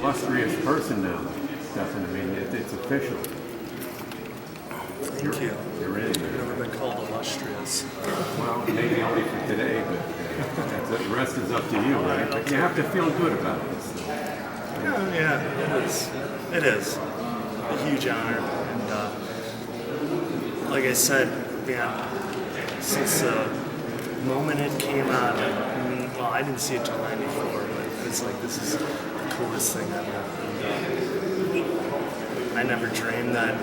illustrious person now, Stephan. I mean, it's official. Thank you. You're in. I've never been called illustrious. Well, maybe only for today, but the rest is up to you, right? But you have to feel good about this. Yeah, it is. It is a huge honor, and like I said, since the moment it came out, I didn't see it till '94, but it's like this is the coolest thing ever. I never dreamed that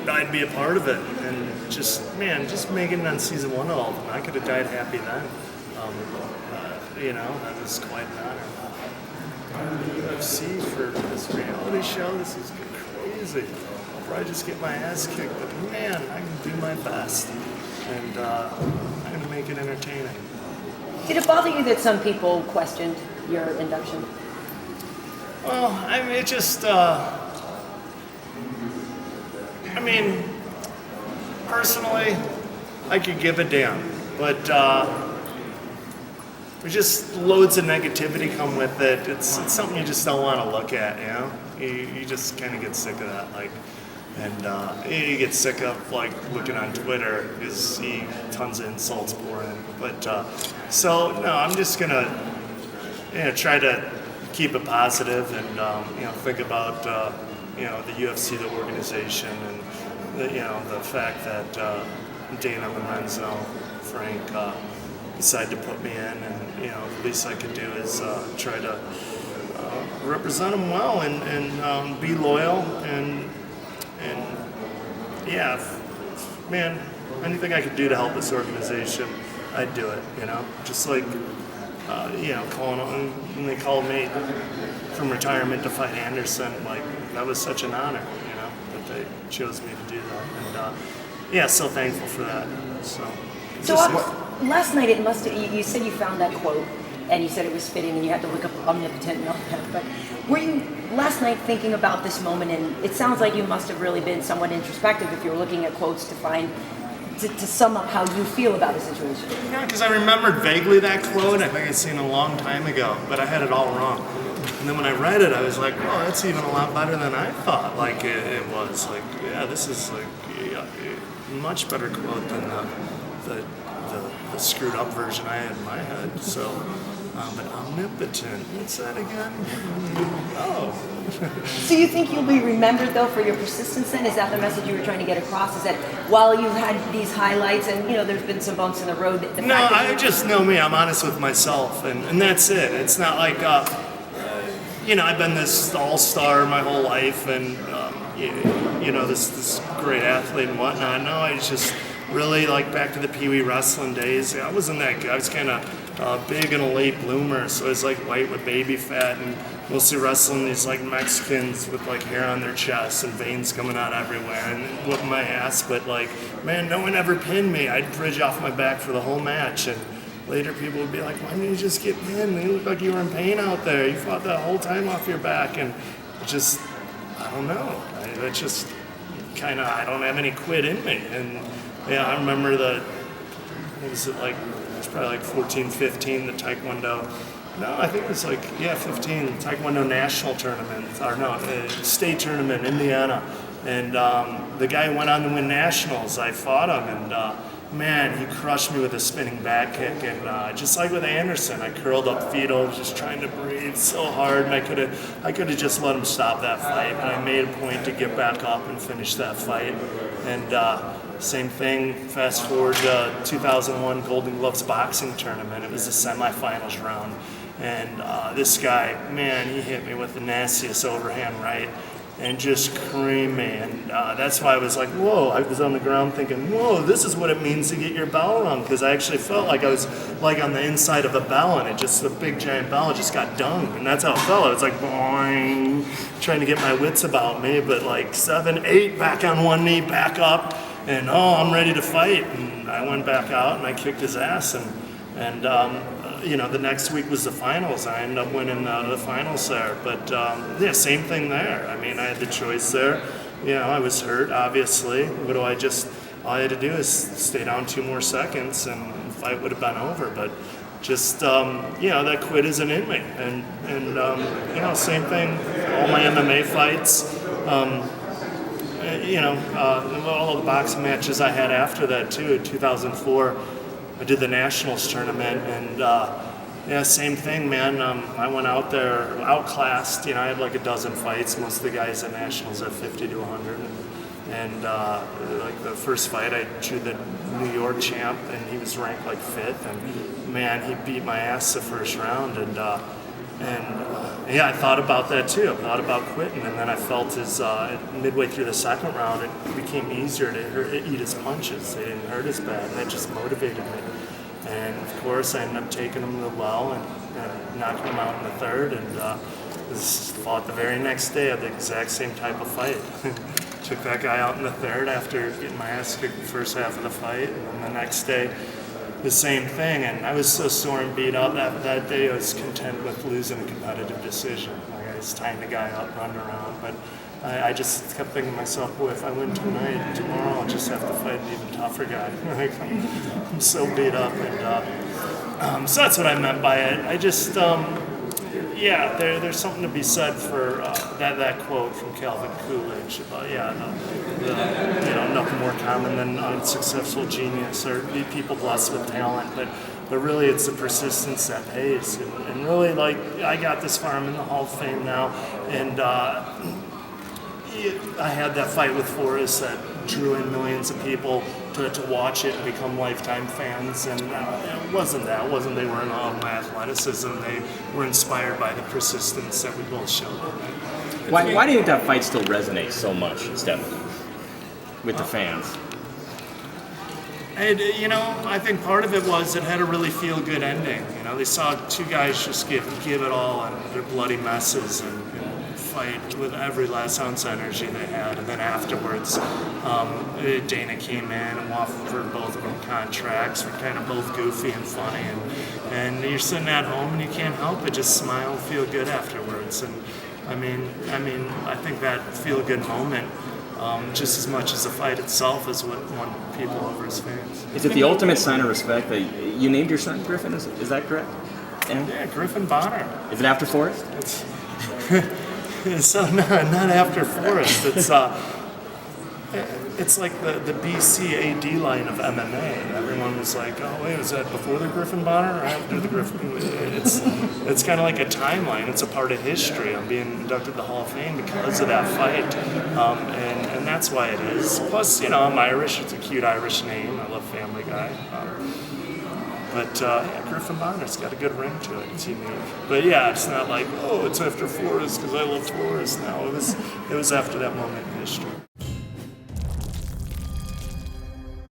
I'd be a part of it, and just making it on season 1 of all of them. I could have died happy then. That was quite an honor. UFC for this reality show, this is crazy. I'll probably just get my ass kicked, but man, I can do my best, and I'm gonna make it entertaining. Did it bother you that some people questioned your induction? Well, it just, personally, I could give a damn, but there's just loads of negativity come with it. It's something you just don't want to look at, you know? You just kind of get sick of that, and you get sick of, looking on Twitter because you see tons of insults pouring in. But, so, no, I'm just gonna, try to keep it positive and, think about, the UFC, the organization, and, the fact that Dana, Lorenzo, Frank decided to put me in, and, the least I could do is try to represent them well and be loyal and yeah, man, anything I could do to help this organization, I'd do it, just like, calling on, when they called me from retirement to fight Anderson, that was such an honor, that they chose me to do that, and so thankful for that, So last night you said you found that quote, and you said it was fitting, and you had to look up omnipotent and all that, but were you last night thinking about this moment, and it sounds like you must have really been somewhat introspective if you were looking at quotes to sum up how you feel about the situation? Yeah, because I remembered vaguely that quote. I think I'd seen it a long time ago, but I had it all wrong. And then when I read it, I was like, oh, that's even a lot better than I thought it was. This is a much better quote than the screwed up version I had in my head. So, but omnipotent, what's that again? Oh. So you think you'll be remembered, though, for your persistence then? Is that the message you were trying to get across? Is that while you've had these highlights and, there's been some bumps in the road? No, I just know me. I'm honest with myself, and that's it. It's not like, I've been this all-star my whole life and, this great athlete and whatnot. No, it's just really back to the Pee Wee wrestling days. I wasn't that good. I was kind of big and a late bloomer, so I was white with baby fat and mostly wrestling these Mexicans with hair on their chests and veins coming out everywhere and whooping my ass. But man, no one ever pinned me. I'd bridge off my back for the whole match, and later people would be like, why didn't you just get pinned? You look like you were in pain out there. You fought that whole time off your back, and just, I don't know. It's just kind of, I don't have any quit in me. And yeah, I remember what was it it's probably 14, 15, the Taekwondo. No, I think it was 15, Taekwondo national tournament, or no, state tournament, Indiana. And the guy who went on to win nationals, I fought him, and man, he crushed me with a spinning back kick. And just like with Anderson, I curled up fetal, just trying to breathe so hard, and I could have just let him stop that fight, but I made a point to get back up and finish that fight. And same thing, fast forward to 2001 Golden Gloves boxing tournament. It was the semifinals round. And this guy, man, he hit me with the nastiest overhand right and just creamed me. And that's why I was like, whoa, I was on the ground thinking, whoa, this is what it means to get your bell rung. Because I actually felt like I was on the inside of a bell, and the big giant bell just got dunged. And that's how it felt. It was boing, trying to get my wits about me, but 7, 8, back on one knee, back up. And I'm ready to fight. And I went back out and I kicked his ass. And the next week was the finals. I ended up winning the finals there. But same thing there. I mean, I had the choice there. I was hurt, obviously. All I had to do is stay down 2 more seconds and the fight would have been over. But just that quit isn't in me, and same thing. All my MMA fights, all the boxing matches I had after that too. In 2004, I did the Nationals tournament, and same thing, man. I went out there outclassed. I had like a dozen fights. Most of the guys at Nationals have 50 to 100. And like the first fight, I drew the New York champ, and he was ranked like 5th. And man, he beat my ass the first round. And I thought about that too. I thought about quitting, and then I felt his midway through the second round, it became easier to eat his punches. They didn't hurt as bad, and that just motivated me. And of course, I ended up taking him to the well and knocking him out in the third. And fought the very next day at the exact same type of fight. Took that guy out in the third after getting my ass kicked the first half of the fight, and then the next day, the same thing. And I was so sore and beat up that day. I was content with losing a competitive decision. Like I was tying the guy up, running around, but I just kept thinking to myself, boy, if I win tonight, tomorrow I'll just have to fight an even tougher guy. Like, I'm so beat up, and so that's what I meant by it. I just, there's something to be said for that quote from Calvin Coolidge about nothing more common than unsuccessful genius or be people blessed with talent, but really it's the persistence that pays. And really, like, I got this far. I'm in the Hall of Fame now, and I had that fight with Forrest that drew in millions of people to watch it and become lifetime fans. And it wasn't that. It wasn't they were in awe of my athleticism. They were inspired by the persistence that we both showed. Why do you think that fight still resonates so much, Stephan, with the fans? I think part of it was it had a really feel-good ending. They saw two guys just give it all on their bloody messes and fight with every last ounce of energy they had. And then afterwards, Dana came in and offered both of them contracts. We're kind of both goofy and funny. And you're sitting at home and you can't help but just smile and feel good afterwards. And I mean, I think that feel-good moment, just as much as the fight itself, is what won people over as fans. Is it the ultimate sign of respect that you named your son Griffin? Is that correct? Yeah, Stephan Bonnar. Is it after Forrest? So no, not after Forrest. It's like the BCAD line of MMA. Everyone was like, "Oh wait, was that before the Stephan Bonnar or after the Griffin?" It's kind of like a timeline. It's a part of history. I'm being inducted to the Hall of Fame because of that fight, and that's why it is. Plus, I'm Irish. It's a cute Irish name. I love Family Guy. But Stephan Bonnar's got a good ring to it. It's unique. But yeah, it's not like, oh, it's after Forrest because I love Forrest now. It was after that moment in history.